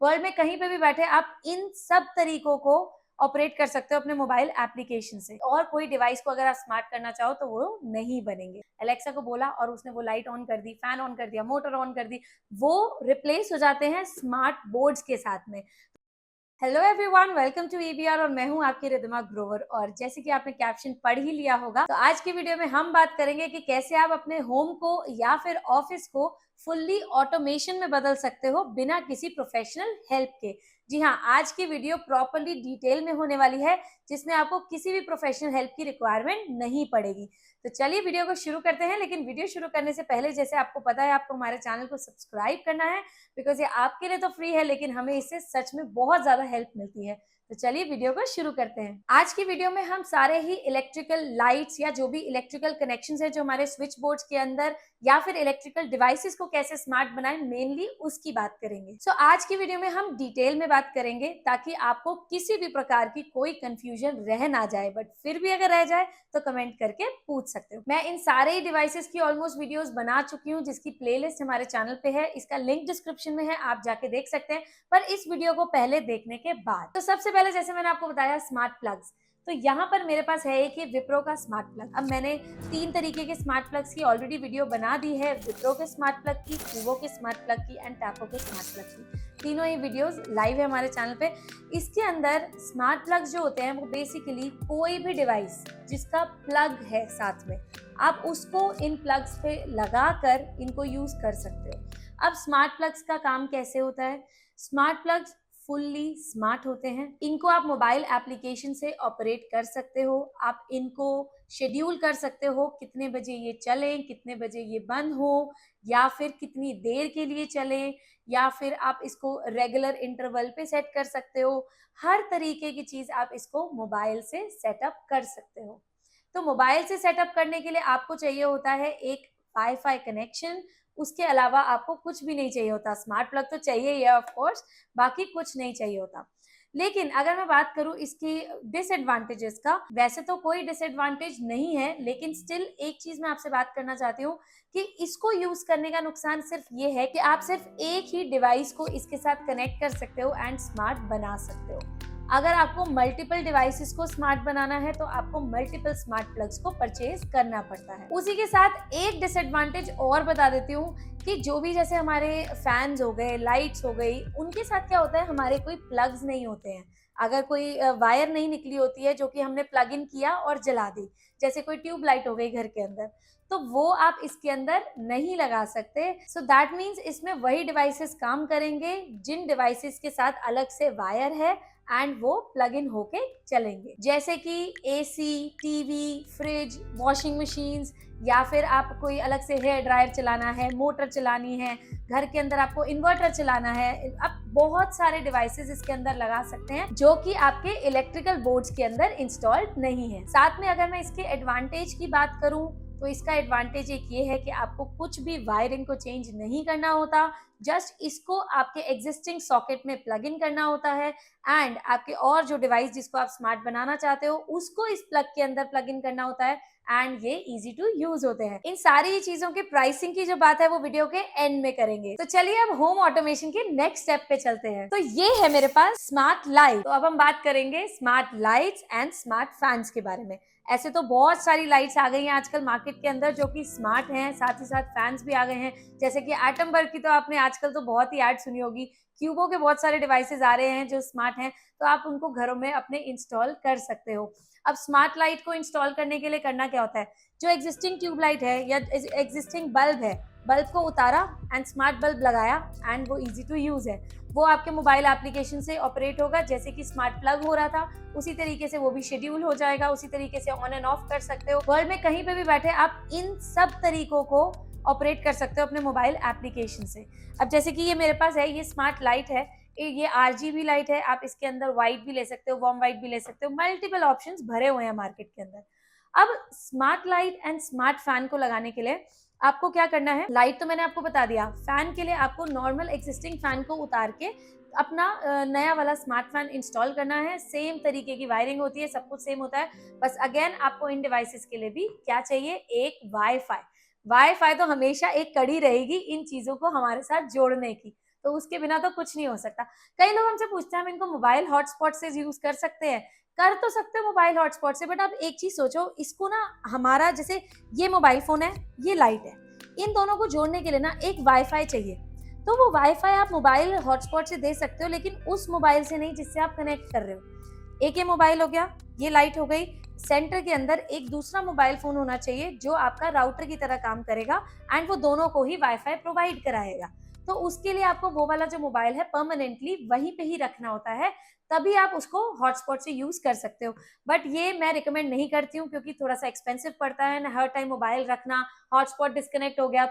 World में कहीं पे भी बैठे आप इन सब तरीकों को ऑपरेट कर सकते हो अपने मोबाइल एप्लीकेशन से। और कोई डिवाइस को अगर आप स्मार्ट करना चाहो तो वो नहीं बनेंगे। अलेक्सा को बोला और उसने वो लाइट ऑन कर दी, फैन ऑन कर दिया, मोटर ऑन कर दी, वो रिप्लेस हो जाते हैं स्मार्ट बोर्ड्स के साथ में। Hello everyone, welcome to EBR और मैं हूं आपकी रिद्धिमा ग्रोवर। और जैसे कि आपने कैप्शन पढ़ ही लिया होगा, तो आज की वीडियो में हम बात करेंगे कि कैसे आप अपने होम को या फिर ऑफिस को फुल्ली ऑटोमेशन में बदल सकते हो बिना किसी प्रोफेशनल हेल्प के। जी हाँ, आज की वीडियो प्रॉपरली डिटेल में होने वाली है, जिसमें आपको किसी भी प्रोफेशनल हेल्प की रिक्वायरमेंट नहीं पड़ेगी। तो चलिए वीडियो को शुरू करते हैं। लेकिन वीडियो शुरू करने से पहले, जैसे आपको पता है, आपको हमारे चैनल को सब्सक्राइब करना है, बिकॉज ये आपके लिए तो फ्री है, लेकिन हमें इससे सच में बहुत ज्यादा हेल्प मिलती है। तो चलिए वीडियो को शुरू करते हैं। आज की वीडियो में हम सारे ही इलेक्ट्रिकल लाइट्स या जो भी इलेक्ट्रिकल कनेक्शंस है जो हमारे स्विच बोर्ड्स के अंदर, या फिर इलेक्ट्रिकल डिवाइसेस को कैसे स्मार्ट बनाएं, मेनली उसकी बात करेंगे। सो आज की वीडियो में हम डिटेल में बात करेंगे, ताकि आपको किसी भी प्रकार की कोई कंफ्यूजन रह ना जाए। बट फिर भी अगर रह जाए तो कमेंट करके पूछ सकते हो। मैं इन सारे ही डिवाइसेस की ऑलमोस्ट वीडियोस बना चुकी हूँ, जिसकी प्लेलिस्ट हमारे चैनल पे है। इसका लिंक डिस्क्रिप्शन में है, आप जाके देख सकते हैं, पर इस वीडियो को पहले देखने के बाद। तो सबसे पहले, जैसे मैंने आपको बताया, स्मार्ट प्लग्स। तो यहाँ पर मेरे पास है एक ये विप्रो का स्मार्ट प्लग। अब मैंने 3 तरीके के स्मार्ट प्लग्स की ऑलरेडी वीडियो बना दी है, विप्रो के स्मार्ट प्लग की, कूवो के स्मार्ट प्लग की एंड टैपो के स्मार्ट प्लग की। तीनों ही वीडियोस लाइव है हमारे चैनल पे। इसके अंदर स्मार्ट प्लग्स जो होते हैं वो बेसिकली कोई भी डिवाइस जिसका प्लग है साथ में, आप उसको इन प्लग्स पे लगाकर इनको यूज कर सकते हो। अब स्मार्ट प्लग्स का काम कैसे होता है? स्मार्ट प्लग्स फुल्ली स्मार्ट होते हैं। इनको आप मोबाइल एप्लीकेशन से ऑपरेट कर सकते हो। आप इनको शेड्यूल कर सकते हो, कितने बजे ये चलें, कितने बजे ये बंद हो, या फिर कितनी देर के लिए चलें, या फिर आप इसको रेगुलर इंटरवल पे सेट कर सकते हो। हर तरीके की चीज आप इसको मोबाइल से सेटअप कर सकते हो। तो मोबाइल से सेटअप करने के लिए आपको चाहिए होता है एक वाईफाई कनेक्शन। उसके अलावा आपको कुछ भी नहीं चाहिए होता। स्मार्ट प्लग तो चाहिए ही है ऑफ कोर्स, बाकी कुछ नहीं चाहिए होता। लेकिन अगर मैं बात करूं इसकी डिसएडवांटेजेस का, वैसे तो कोई डिसएडवांटेज नहीं है, लेकिन स्टिल एक चीज मैं आपसे बात करना चाहती हूँ कि इसको यूज करने का नुकसान सिर्फ ये है कि आप सिर्फ एक ही डिवाइस को इसके साथ कनेक्ट कर सकते हो एंड स्मार्ट बना सकते हो। अगर आपको मल्टीपल डिवाइसेस को स्मार्ट बनाना है तो आपको मल्टीपल स्मार्ट प्लग्स को परचेज करना पड़ता है। उसी के साथ एक डिसएडवांटेज और बता देती हूँ कि जो भी जैसे हमारे फैंस हो गए, लाइट्स हो गई, उनके साथ क्या होता है, हमारे कोई प्लग्स नहीं होते हैं। अगर कोई वायर नहीं निकली होती है जो कि हमने प्लग इन किया और जला दी, जैसे कोई ट्यूब लाइट हो गई घर के अंदर, तो वो आप इसके अंदर नहीं लगा सकते। सो दैट मीन्स इसमें वही डिवाइसेस काम करेंगे जिन डिवाइसेस के साथ अलग से वायर है एंड वो प्लग इन होके चलेंगे, जैसे कि AC, TV, fridge, washing machines, या फिर आप कोई अलग से हेयर ड्रायर चलाना है, मोटर चलानी है, घर के अंदर आपको इन्वर्टर चलाना है। आप बहुत सारे डिवाइसेस इसके अंदर लगा सकते हैं जो कि आपके इलेक्ट्रिकल बोर्ड्स के अंदर इंस्टॉल्ड नहीं है। साथ में अगर मैं इसके एडवांटेज की बात करूं तो इसका एडवांटेज एक ये है कि आपको कुछ भी वायरिंग को चेंज नहीं करना होता, जस्ट इसको आपके एग्जिस्टिंग सॉकेट में प्लग इन करना होता है एंड आपके और जो डिवाइस जिसको आप स्मार्ट बनाना चाहते हो उसको इस प्लग के अंदर प्लग इन करना होता है एंड ये इजी टू यूज होते हैं। इन सारी चीजों के प्राइसिंग की जो बात है वो वीडियो के एंड में करेंगे। तो चलिए अब होम ऑटोमेशन के नेक्स्ट स्टेप पे चलते हैं। तो ये है मेरे पास स्मार्ट लाइट। तो अब हम बात करेंगे smart lights and smart fans के बारे में। ऐसे तो बहुत सारी लाइट्स आ गई हैं आजकल मार्केट के अंदर जो कि स्मार्ट हैं, साथ ही साथ फैंस भी आ गए हैं, जैसे कि एटमबर्ग की तो आपने आजकल तो बहुत ही ऐड सुनी होगी। क्यूबो के बहुत सारे डिवाइसेस आ रहे हैं जो स्मार्ट हैं, तो आप उनको घरों में अपने इंस्टॉल कर सकते हो। अब स्मार्ट लाइट को इंस्टॉल करने के लिए करना क्या होता है, जो एग्जिस्टिंग ट्यूब लाइट है या एग्जिस्टिंग बल्ब है, बल्ब को उतारा एंड स्मार्ट बल्ब लगाया एंड वो इजी टू यूज है। वो आपके मोबाइल एप्लीकेशन से ऑपरेट होगा, जैसे कि स्मार्ट प्लग हो रहा था उसी तरीके से वो भी शेड्यूल हो जाएगा, उसी तरीके से ऑन एंड ऑफ कर सकते हो। वर्ल्ड में कहीं पे भी बैठे आप इन सब तरीकों को ऑपरेट कर सकते हो अपने मोबाइल एप्लीकेशन से। अब जैसे कि ये मेरे पास है, ये स्मार्ट लाइट है, ये आरजीबी लाइट है। आप इसके अंदर व्हाइट भी ले सकते हो, वार्म व्हाइट भी ले सकते हो, मल्टीपल ऑप्शंस भरे हुए हैं मार्केट के अंदर। अब smart light and smart fan को लगाने के लिए आपको क्या करना है, लाइट तो मैंने आपको बता दिया, फैन के लिए आपको नॉर्मल एग्जिस्टिंग फैन को उतार के अपना नया वाला स्मार्ट फैन इंस्टॉल करना है। सेम तरीके की वायरिंग होती है, सब कुछ सेम होता है, बस अगेन आपको इन डिवाइसेस के लिए भी क्या चाहिए, एक वाईफाई। वाईफाई तो हमेशा एक कड़ी रहेगी इन चीजों को हमारे साथ जोड़ने की। तो उसके बिना तो कुछ नहीं हो सकता। कई लोग हमसे पूछते हैं हम इनको मोबाइल हॉटस्पॉट से यूज कर सकते हैं। कर तो सकते हो मोबाइल हॉटस्पॉट से, बट आप एक चीज सोचो, इसको ना हमारा जैसे ये मोबाइल फोन है, ये लाइट है, इन दोनों को जोड़ने के लिए ना एक वाईफाई चाहिए। तो वो वाईफाई आप मोबाइल हॉटस्पॉट से दे सकते हो, लेकिन उस मोबाइल से नहीं जिससे आप कनेक्ट कर रहे हो। एक ये मोबाइल हो गया, ये लाइट हो गई, सेंटर के अंदर एक दूसरा मोबाइल फोन होना चाहिए जो आपका राउटर की तरह काम करेगा एंड वो दोनों को ही वाईफाई प्रोवाइड कराएगा। तो उसके लिए आपको वो वाला जो मोबाइल है परमानेंटली वहीं पे ही रखना होता है, तभी आप उसको हॉटस्पॉट से यूज कर सकते हो। बट ये मैं रिकमेंड नहीं करती हूँ क्योंकि थोड़ा सा एक्सपेंसिव पड़ता है ना, हर टाइम मोबाइल रखना, हॉटस्पॉट डिस्कनेक्ट हो गया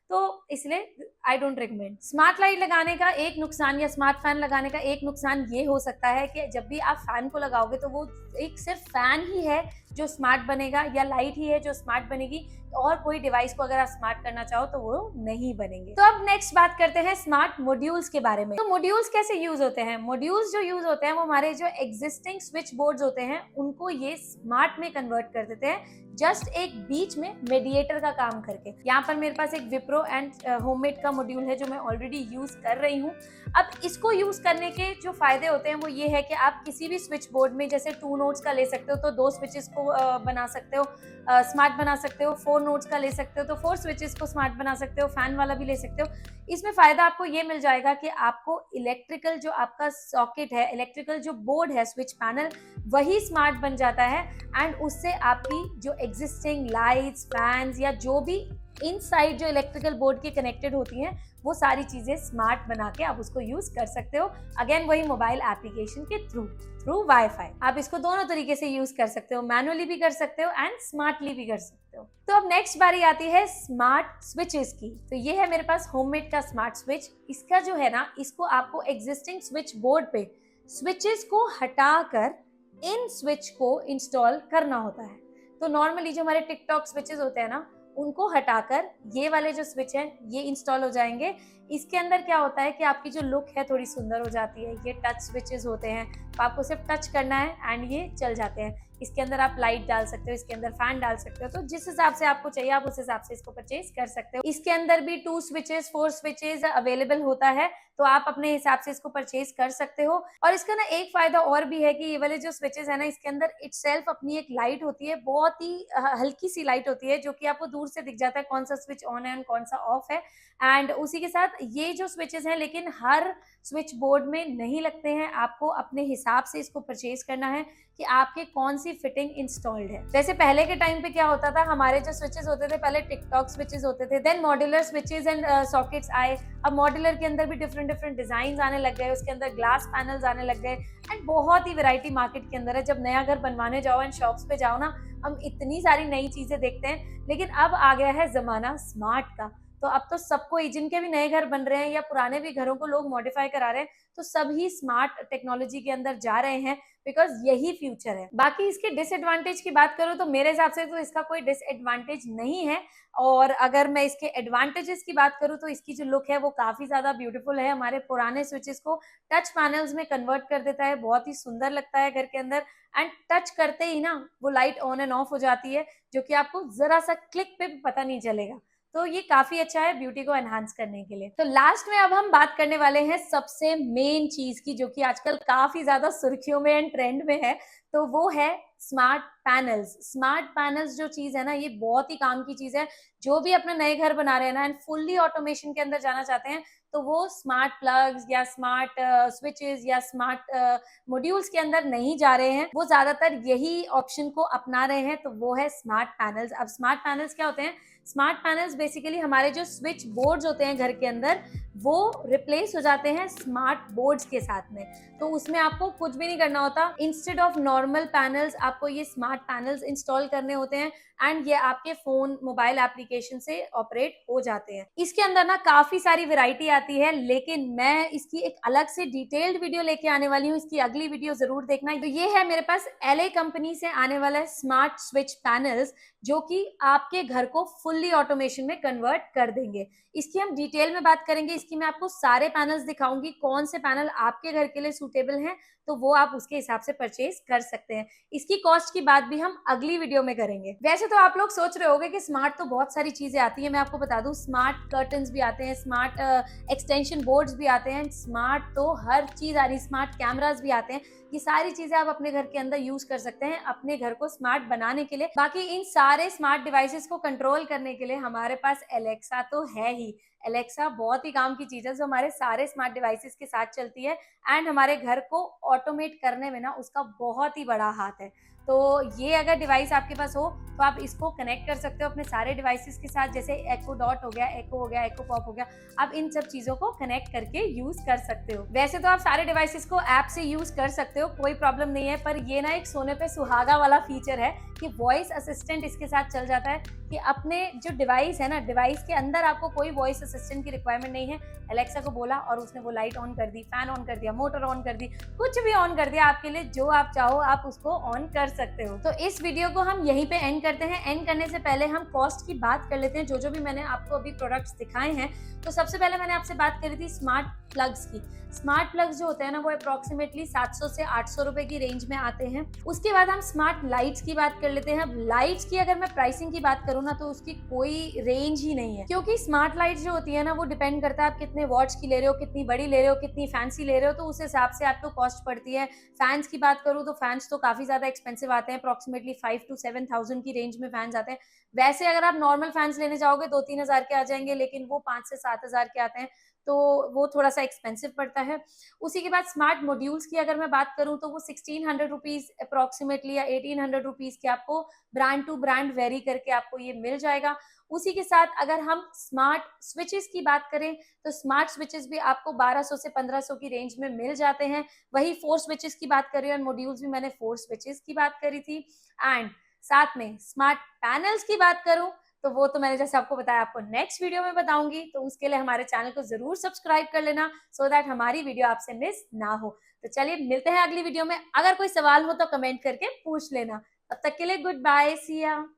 तो इसलिए I don't recommend. Smart light लगाने का एक नुकसान या स्मार्ट फैन लगाने का एक नुकसान ये हो सकता है कि जब भी आप फैन को लगाओगे तो वो एक सिर्फ फैन ही है जो स्मार्ट बनेगा या लाइट ही है जो स्मार्ट बनेगी, और कोई डिवाइस को अगर आप स्मार्ट करना चाहो तो वो नहीं बनेंगे। तो अब नेक्स्ट बात करते हैं स्मार्ट मॉड्यूल्स के बारे में। तो मॉड्यूल्स कैसे यूज होते हैं? मॉड्यूल्स जो यूज होते हैं वो हमारे जो एग्जिस्टिंग स्विच बोर्ड्स होते हैं उनको ये स्मार्ट में कन्वर्ट कर देते हैं, जस्ट एक बीच में मेडिएटर का काम करके। यहाँ पर मेरे पास एक विप्रो एंड होममेड का मॉड्यूल है जो मैं ऑलरेडी यूज कर रही हूँ। अब इसको यूज करने के जो फायदे होते हैं वो ये है कि आप किसी भी स्विच बोर्ड में जैसे 2 नोड्स का ले सकते हो तो 2 स्विचेस को बना सकते हो, स्मार्ट बना सकते हो, 4 नोड्स का ले सकते हो तो 4 स्विचेस को स्मार्ट बना सकते हो, फैन वाला भी ले सकते हो। इसमें फायदा आपको ये मिल जाएगा कि आपको इलेक्ट्रिकल जो आपका सॉकेट है, इलेक्ट्रिकल जो बोर्ड है, स्विच पैनल, वही स्मार्ट बन जाता है एंड उससे आपकी जो एग्जिस्टिंग लाइट्स, फैंस या जो भी इनसाइड जो इलेक्ट्रिकल बोर्ड के कनेक्टेड होती हैं वो सारी चीजें स्मार्ट बना के आप उसको यूज कर सकते हो। अगेन वही मोबाइल एप्लीकेशन के थ्रू वाईफाई। आप इसको दोनों तरीके से यूज कर सकते हो, मैनुअली भी कर सकते हो एंड स्मार्टली भी कर सकते हो। तो अब नेक्स्ट बारी आती है स्मार्ट स्विचेस की। तो ये है मेरे पास होममेड का स्मार्ट स्विच। इसका जो है ना, इसको आपको एग्जिस्टिंग स्विच बोर्ड पे स्विचेस को हटाकर इन स्विच को इंस्टॉल करना होता है। तो नॉर्मली जो हमारे टिकटॉक स्विचेस होते हैं ना, उनको हटाकर ये वाले जो स्विच हैं ये इंस्टॉल हो जाएंगे। इसके अंदर क्या होता है कि आपकी जो लुक है थोड़ी सुंदर हो जाती है। ये टच स्विचेस होते हैं तो आपको सिर्फ टच करना है एंड ये चल जाते हैं। इसके अंदर आप लाइट डाल सकते हो, इसके अंदर फैन डाल सकते हो, तो जिस हिसाब से आपको चाहिए आप उस हिसाब से इसको परचेज कर सकते हो। इसके अंदर भी 2 स्विचेस 4 स्विचेस अवेलेबल होता है, तो आप अपने हिसाब से इसको परचेज कर सकते हो। और इसका ना एक फायदा और भी है कि ये वाले जो स्विचेस है ना, इसके अंदर इटसेल्फ अपनी एक लाइट होती है, बहुत ही हल्की सी लाइट होती है जो कि आपको दूर से दिख जाता है कौन सा स्विच ऑन है और कौन सा ऑफ है। एंड उसी के साथ ये जो स्विचेस हैं लेकिन हर स्विच बोर्ड में नहीं लगते हैं, आपको अपने हिसाब से इसको परचेज करना है कि आपके कौन सी फिटिंग इंस्टॉल्ड है। जैसे पहले के टाइम पे क्या होता था, हमारे जो स्विचेस होते थे पहले टिकटॉक स्विचेस होते थे, then modular switches and sockets आए। अब मॉड्यूलर के अंदर भी डिफरेंट डिजाइन आने लग गए, उसके अंदर ग्लास पैनल्स आने लग गए एंड बहुत ही वैरायटी मार्केट के अंदर है। जब नया घर बनवाने जाओ एंड शॉप्स पे जाओ ना, हम इतनी सारी नई चीजें देखते हैं। लेकिन अब आ गया है जमाना स्मार्ट का, तो अब तो सबको, जिनके भी नए घर बन रहे हैं या पुराने भी घरों को लोग मॉडिफाई करा रहे हैं, तो सभी स्मार्ट टेक्नोलॉजी के अंदर जा रहे हैं बिकॉज यही फ्यूचर है। बाकी इसके डिसएडवांटेज की बात करूं तो मेरे हिसाब से तो इसका कोई डिसएडवांटेज नहीं है। और अगर मैं इसके एडवांटेजेस की बात करूं तो इसकी जो लुक है वो काफी ज्यादा ब्यूटीफुल है। हमारे पुराने स्विचेस को टच पैनल्स में कन्वर्ट कर देता है, बहुत ही सुंदर लगता है घर के अंदर। एंड टच करते ही ना वो लाइट ऑन एंड ऑफ हो जाती है, जो कि आपको जरा सा क्लिक पे भी पता नहीं चलेगा। तो ये काफी अच्छा है ब्यूटी को एनहांस करने के लिए। तो लास्ट में अब हम बात करने वाले हैं सबसे मेन चीज की, जो कि आजकल काफी ज्यादा सुर्खियों में एंड ट्रेंड में है, तो वो है स्मार्ट पैनल्स। स्मार्ट पैनल्स जो चीज है ना, ये बहुत ही काम की चीज है। जो भी अपना नए घर बना रहे हैं ना एंड फुल्ली ऑटोमेशन के अंदर जाना चाहते हैं, तो वो स्मार्ट प्लग्स या स्मार्ट स्विचेस या स्मार्ट मॉड्यूल्स के अंदर नहीं जा रहे हैं, वो ज्यादातर यही ऑप्शन को अपना रहे हैं, तो वो है स्मार्ट पैनल्स। अब स्मार्ट पैनल्स क्या होते हैं? स्मार्ट पैनल्स बेसिकली हमारे जो स्विच बोर्ड्स होते हैं घर के अंदर, वो रिप्लेस हो जाते हैं स्मार्ट बोर्ड्स के साथ में। तो उसमें आपको कुछ भी नहीं करना होता, इंस्टेड ऑफ नॉर्मल पैनल्स आपको ये स्मार्ट पैनल्स इंस्टॉल करने होते हैं एंड ये आपके फोन मोबाइल एप्लीकेशन से ऑपरेट हो जाते हैं। इसके अंदर ना काफी सारी वैरायटी आती है, लेकिन मैं इसकी एक अलग से डिटेल्ड वीडियो लेके आने वाली हूँ, इसकी अगली वीडियो जरूर देखना। तो ये है मेरे पास LA कंपनी से आने वाला स्मार्ट स्विच पैनल्स, जो कि आपके घर को फुल फुल्ली ऑटोमेशन में कन्वर्ट कर देंगे। इसकी हम डिटेल में बात करेंगे, इसकी मैं आपको सारे पैनल्स दिखाऊंगी, कौन से पैनल आपके घर के लिए सूटेबल हैं, तो वो आप उसके हिसाब से परचेज कर सकते हैं। इसकी कॉस्ट की बात भी हम अगली वीडियो में करेंगे। वैसे तो आप लोग सोच रहे होंगे कि स्मार्ट तो बहुत सारी चीजें आती है, मैं आपको बता दूं स्मार्ट कर्टन्स भी आते हैं, स्मार्ट एक्सटेंशन बोर्ड्स भी आते हैं, स्मार्ट तो हर चीज आ रही, स्मार्ट कैमरास भी आते हैं। ये सारी चीजें आप अपने घर के अंदर यूज कर सकते हैं अपने घर को स्मार्ट बनाने के लिए। बाकी इन सारे स्मार्ट डिवाइसेस को कंट्रोल करने के लिए हमारे पास एलेक्सा तो है ही। एलेक्सा बहुत ही काम की चीज है जो हमारे सारे स्मार्ट डिवाइसेस के साथ चलती है एंड हमारे घर को ऑटोमेट करने में ना उसका बहुत ही बड़ा हाथ है। तो ये अगर डिवाइस आपके पास हो तो आप इसको कनेक्ट कर सकते हो अपने सारे डिवाइसेस के साथ, जैसे एको डॉट हो गया, एको हो गया, एको पॉप हो गया, आप इन सब चीजों को कनेक्ट करके यूज कर सकते हो। वैसे तो आप सारे डिवाइसेस को ऐप से यूज कर सकते हो, कोई प्रॉब्लम नहीं है, पर ये ना एक सोने पे सुहागा वाला फीचर है कि वॉइस असिस्टेंट इसके साथ चल जाता है कि अपने जो डिवाइस है ना, डिवाइस के अंदर आपको कोई वॉइस असिस्टेंट की रिक्वायरमेंट नहीं है। एलेक्सा को बोला और उसने वो लाइट ऑन कर दी, फैन ऑन कर दिया, मोटर ऑन कर दी, कुछ भी ऑन कर दिया आपके लिए, जो आप चाहो आप उसको ऑन कर सकते हो। तो इस वीडियो को हम यहीं पे एंड करते हैं। एंड करने से पहले हम कॉस्ट की बात कर लेते हैं, जो भी मैंने आपको अभी प्रोडक्ट्स दिखाए हैं। तो सबसे पहले मैंने आपसे बात करी थी स्मार्ट प्लग्स की। स्मार्ट प्लग्स जो होते हैं ना वो अप्रोक्सीमेटली 700 से 800 रुपए की रेंज में आते हैं। उसके बाद हम स्मार्ट लाइट्स की बात कर लेते हैं। अब लाइट्स की अगर मैं प्राइसिंग की बात करूँ ना तो उसकी कोई रेंज ही नहीं है, क्योंकि स्मार्ट लाइट्स जो होती है ना वो डिपेंड करता है आप कितने वॉट्स की ले रहे हो, कितनी बड़ी ले रहे हो, कितनी फैंसी ले रहे हो, तो उस हिसाब से आपको कॉस्ट पड़ती है। फैंस की बात करूँ तो फैंस तो काफी ज्यादा एक्सपेंसिव आते हैं, अप्रोक्सीमेटली 5 to 7,000 की रेंज में फैंस आते हैं। वैसे अगर आप नॉर्मल फैंस लेने जाओगे 2-3 हजार के आ जाएंगे, लेकिन वो 5 से 7 हजार के आते हैं, तो वो थोड़ा सा एक्सपेंसिव पड़ता है। उसी के बाद स्मार्ट मॉड्यूल्स की अगर मैं बात करूं तो वो 1600 रुपीज अप्रोक्सीमेटली या 1800 रुपीज के आपको ब्रांड टू ब्रांड वेरी करके आपको ये मिल जाएगा। उसी के साथ अगर हम स्मार्ट स्विचेस की बात करें तो स्मार्ट स्विचेस भी आपको 1200 से 1500 की रेंज में मिल जाते हैं। वही 4 स्विचेस की बात करी और मॉड्यूल्स भी मैंने 4 स्विचेस की बात करी थी। एंड साथ में स्मार्ट पैनल्स की बात करूं तो वो तो मैंने जैसे आपको बताया आपको नेक्स्ट वीडियो में बताऊंगी, तो उसके लिए हमारे चैनल को जरूर सब्सक्राइब कर लेना सो दैट हमारी वीडियो आपसे मिस ना हो। तो चलिए मिलते हैं अगली वीडियो में। अगर कोई सवाल हो तो कमेंट करके पूछ लेना। तब तक के लिए गुड बाय, सी या।